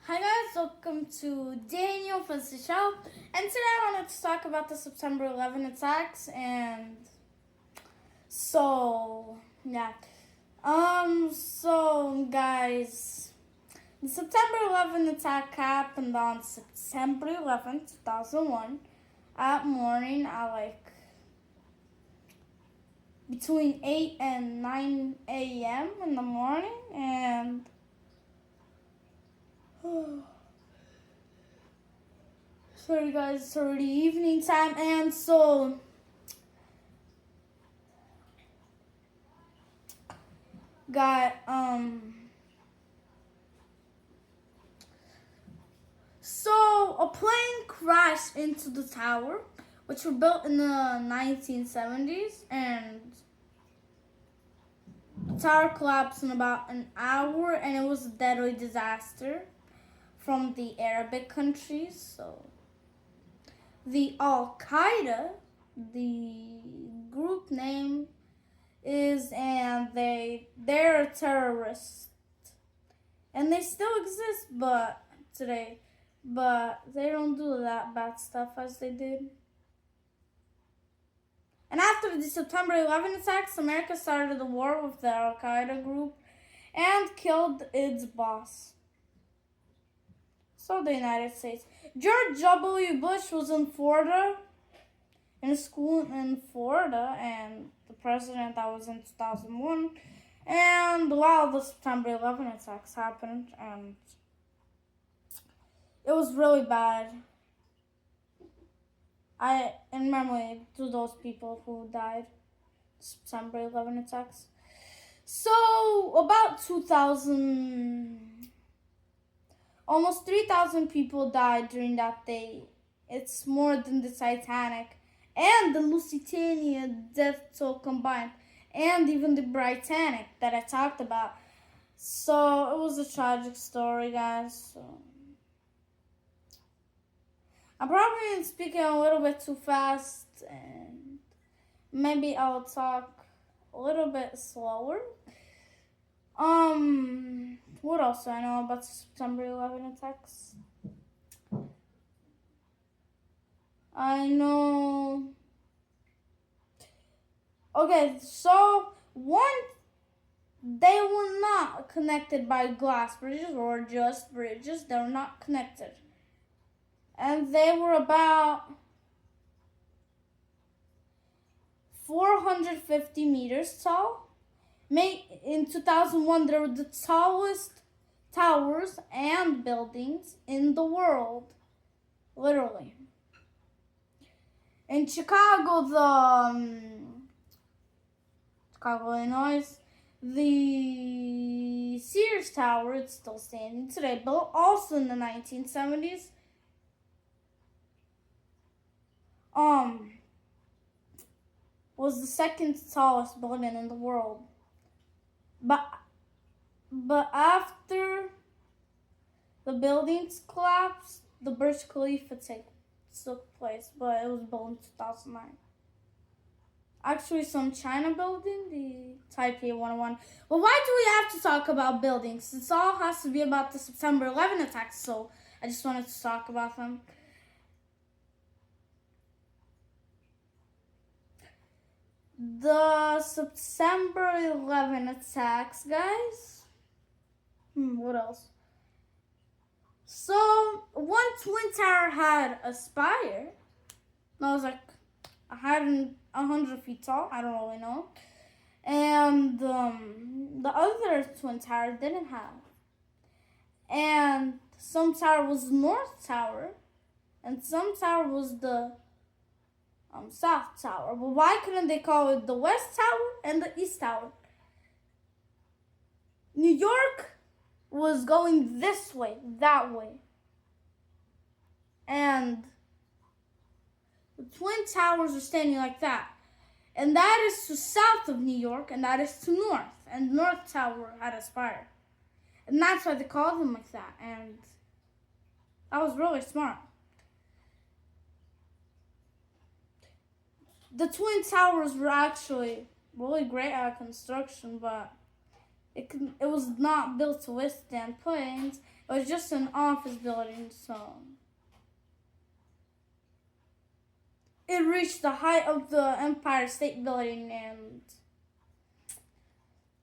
Hi guys, welcome to Daniel for the show. And today I wanted to talk about the September 11 attacks and yeah. Guys, the September 11 attack happened on September 11th, 2001 at morning at between 8 and 9 a.m. in the morning and sorry guys, it's already evening time and got a plane crashed into the tower, which were built in the 1970s, and the tower collapsed in about an hour, and it was a deadly disaster from the Arabic countries. So the Al Qaeda, the group name is, and they're terrorists, and they still exist, but today, but they don't do that bad stuff as they did. And after the September 11 attacks, America started a war with the Al Qaeda group and killed its boss. So the United States. George W. Bush was in Florida, in a school in Florida, and the president that was in 2001. And while the September 11 attacks happened, and it was really bad. I in memory to those people who died September 11 attacks. So about 2,000, almost 3,000 people died during that day. It's more than the Titanic and the Lusitania death toll combined, and even the Britannic that I talked about. So it was a tragic story, guys. So I'm probably speaking a little bit too fast, and maybe I'll talk a little bit slower. What else do I know about the September 11 attacks? I know. Okay, so they were not connected by glass bridges or just bridges. They were not connected. And they were about 450 meters tall. In 2001, they were the tallest towers and buildings in the world, literally. In Chicago, Chicago, Illinois, the Sears Tower, it's still standing today, built also in the 1970s. Was the second tallest building in the world. But after the buildings collapsed, the Burj Khalifa took place, but it was built in 2009. Actually, some China building, the Taipei 101. But why do we have to talk about buildings? This all has to be about the September 11 attacks, so I just wanted to talk about them. The September 11 attacks, guys. What else? So, one Twin Tower had a spire that was like 100 feet tall. I don't really know. And the other Twin Tower didn't have. And some tower was North Tower, and some tower was the South Tower. But why couldn't they call it the West Tower and the East Tower? New York was going this way, that way. And the Twin Towers are standing like that. And that is to south of New York, and that is to north. And North Tower had a spire. And that's why they called them like that. And that was really smart. The Twin Towers were actually really great at construction, but It was not built to withstand planes. It was just an office building, so it reached the height of the Empire State Building. And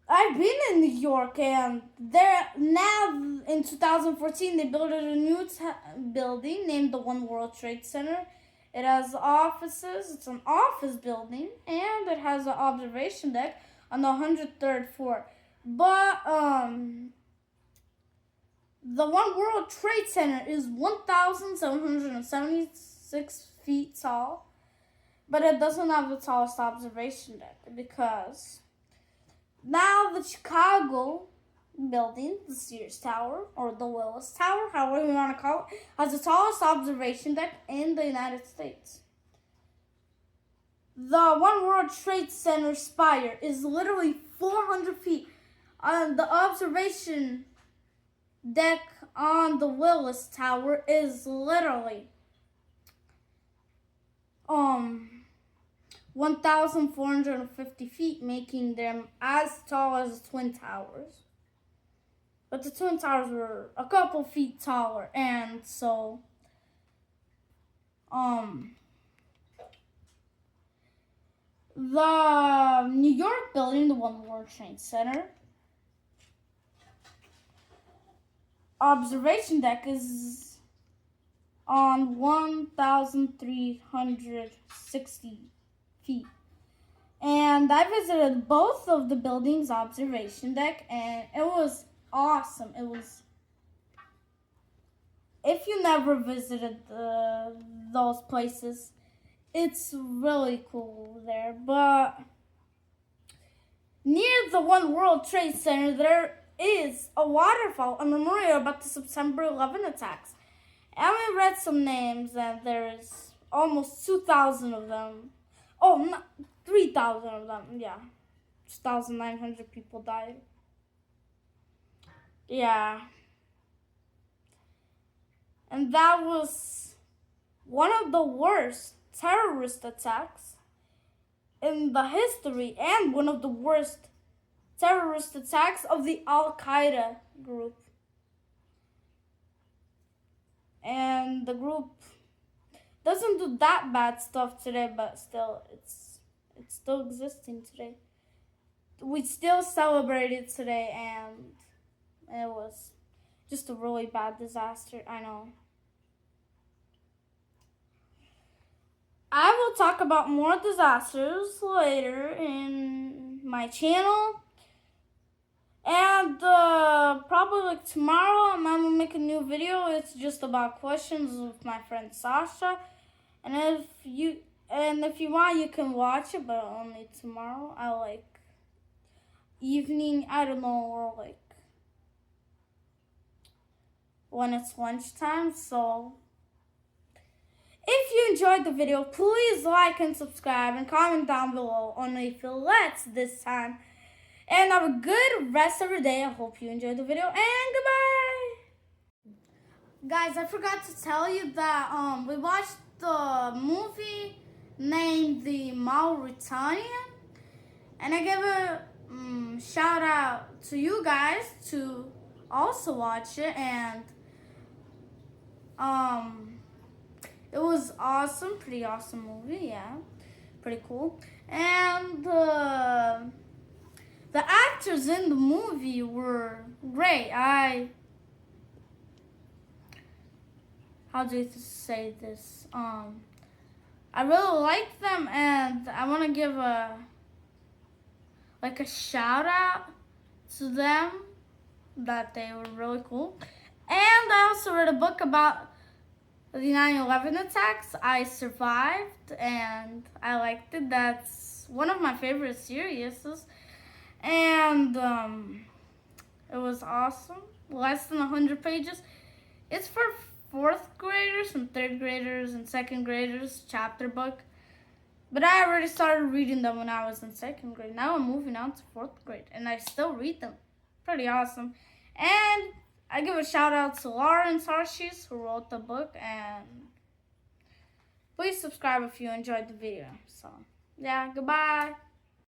I've been in New York, and there now in 2014 they built a new building named the One World Trade Center. It has offices. It's an office building, and it has an observation deck on the 103rd floor. But the One World Trade Center is 1,776 feet tall, but it doesn't have the tallest observation deck because now the Chicago building, the Sears Tower or the Willis Tower, however you want to call it, has the tallest observation deck in the United States. The One World Trade Center spire is literally 400 feet. The observation deck on the Willis Tower is literally 1,450 feet, making them as tall as the Twin Towers. But the Twin Towers were a couple feet taller, and so the New York building, the One World Trade Center, observation deck is on 1,360 feet. And I visited both of the buildings' observation deck, and it was awesome. If you never visited those places, it's really cool there. But near the One World Trade Center, there is a waterfall, a memorial about the September 11 attacks. And we read some names, and there's almost 2,000 of them. Oh, not 3,000 of them, yeah. 2,900 people died. Yeah. And that was one of the worst terrorist attacks in the history, and one of the worst terrorist attacks of the Al-Qaeda group. And the group doesn't do that bad stuff today, but still, it's still existing today. We still celebrate it today, and it was just a really bad disaster, I know. I will talk about more disasters later in my channel. And probably like tomorrow, I'm gonna make a new video. It's just about questions with my friend Sasha. And if you want, you can watch it, but only tomorrow. I like evening, I don't know, or like when it's lunchtime. So if you enjoyed the video, please like and subscribe and comment down below on if you let's this time. And have a good rest of your day. I hope you enjoyed the video, and goodbye. Guys, I forgot to tell you that we watched the movie named The Mauritanian, and I give a shout out to you guys to also watch it, and it was awesome, pretty awesome movie, yeah, pretty cool. And the actors in the movie were great. How do you say this? I really like them, and I want to give a shout out to them, that they were really cool. And I also read a book about the 9/11 attacks. I survived, and I liked it. That's one of my favorite series. And it was awesome. Less than 100 pages. It's for 4th graders and 3rd graders and 2nd graders, chapter book. But I already started reading them when I was in 2nd grade. Now I'm moving on to 4th grade, and I still read them. Pretty awesome. And I give a shout out to Lawrence Harshes, who wrote the book. And please subscribe if you enjoyed the video. So, yeah, goodbye.